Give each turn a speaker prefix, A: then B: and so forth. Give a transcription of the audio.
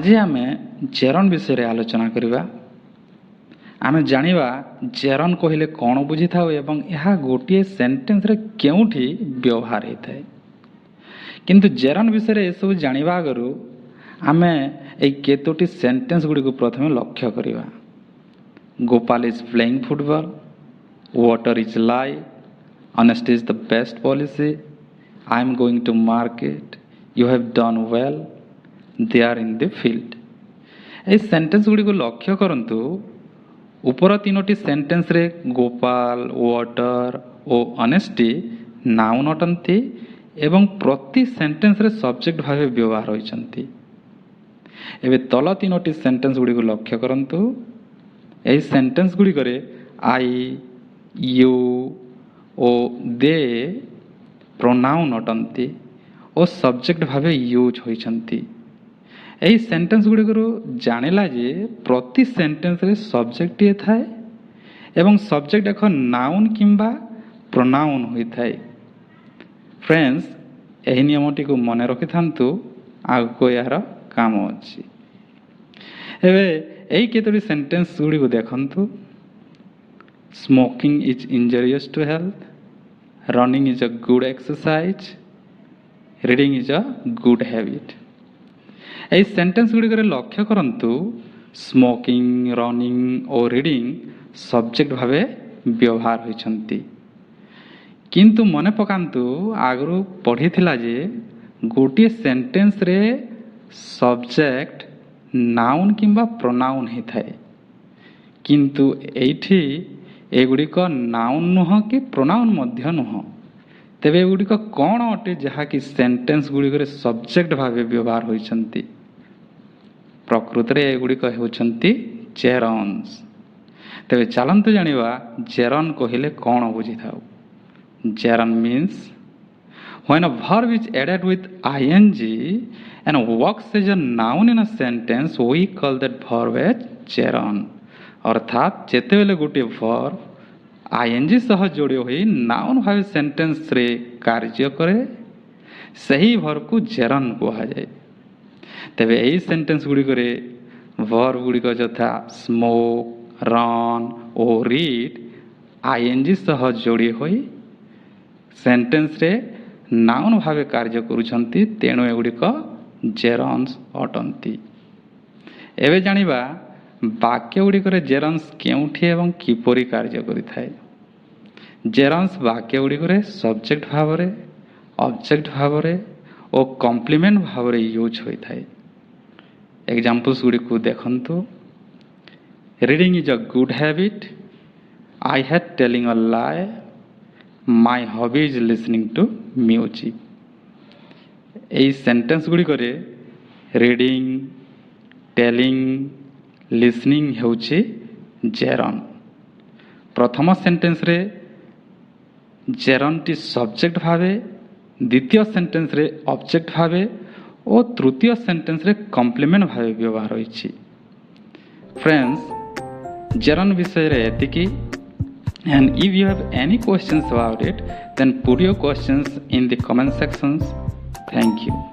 A: आज आम जेरन विषय आलोचना करवा। आम जानिबा जेरन कहले कौन बुझी था एवं यह गोटे सेंटेंस रे केउठी व्यवहार होता है। किंतु जेरन विषय ये सब जानिबा आगु आम ए केतोटी सेंटेंस गुड़ी को प्रथम लक्ष्य करवा। Gopal is playing football, water is life, honesty is the best policy, I am going to market, you have done well, they are in the field. ए सेंटेंस गुड़ी को लक्ष्य करंतु ऊपर तीनोटी सेंटेंस रे गोपाल, वाटर और ऑनेस्टी नाउन अटंती एवं प्रति सेंटेंस रे सब्जेक्ट भाव व्यवहार होइछंती। एबे तल तीनोटी सेंटेंस गुड़ी को लक्ष्य करंतु ए सेंटेंस गुड़ी करे आई, यू ओ दे प्रोनाउन अटंती और सब्जेक्ट भाव यूज होइछंती। एही सेंटेंस गुड़ी को जानिला जे प्रति सेंटेंस रे सब्जेक्ट ये थाए एवं सब्जेक्ट एक नाउन किंबा प्रोनाउन होई थाए। फ्रेंड्स, एही नियमटी को मने रखि थांतु, आगको यार काम अछि। एबे एही केतोटी सेंटेंस गुड़ी को देखंतु। Smoking is injurious to health, running is a good exercise, reading is a good habit. ए सेंटेंस गुड़ी करे लक्ष्य करंतु स्मोकिंग, रनिंग और रीडिंग सब्जेक्ट भावे व्यवहार होइछंती। किंतु मने पकांतु आगु पढ़ी थिला जे गोटे सेंटेंस रे सब्जेक्ट नाउन किंबा प्रोनाउन ही थाए। किंतु एठी एगुड़िक नाउन नुह कि प्रोनाउन मध्य नुह। तेबे एगुड़िक कौन अटे जहाँकि सेंटेंस गुड़िक सब्जेक्ट भाव व्यवहार होइछंती? प्रकृत रे एगुड़िक हेउछंती जेरन्स। तेबे चलंतु जानिबा जेरन कहिले कौन बुझी थाउ। Gerund means when a verb is added with ing and works as a noun in a sentence, we call that verb as gerund। अर्थात जेतेबेले गोटे वर्ब आईएनजी सह जोड़ी हुई नाउन भाव सेंटेंस रे कार्य करे सही वर्ब को जेरन कहा जाए। तेबे एही सेंटेंस गुड़ी करे वर्ब गुड़ी को यथा स्मोक, रन और रीड आईएनजी सह जोड़ी हुई सेंटेंस रे नाउन भावे कार्य करूछंती, तेणु एगुड़िक जेरन्स अटंती। एबे जानिबा वाक्य गुड़िक जेरन्स केउठी एवं किपरि कार्य करिथाए। जेरन्स वाक्य गुड़िक सब्जेक्ट भाव रे, ऑब्जेक्ट भाव रे और कॉम्प्लीमेंट भाव रे यूज होइथाए। एग्जांपल्स गुड़िक देखंतु। Reading is a good habit, I hate telling a lie, my hobby is listening to music. एही सेंटेंस गुड़िक रीडिंग, टेलिंग, लिसनिंग हेउछि जेरन। प्रथम सेंटेंस रे जेरन टी सब्जेक्ट भावे, द्वितीय सेंटेंस रे ऑब्जेक्ट भावे और तृतीय सेंटेंस रे कॉम्प्लीमेंट भावे व्यवहार होइछि। फ्रेंड्स, जेरन विषय रे एतिकी। And if you have any questions about it, then put your questions in the comment sections. Thank you.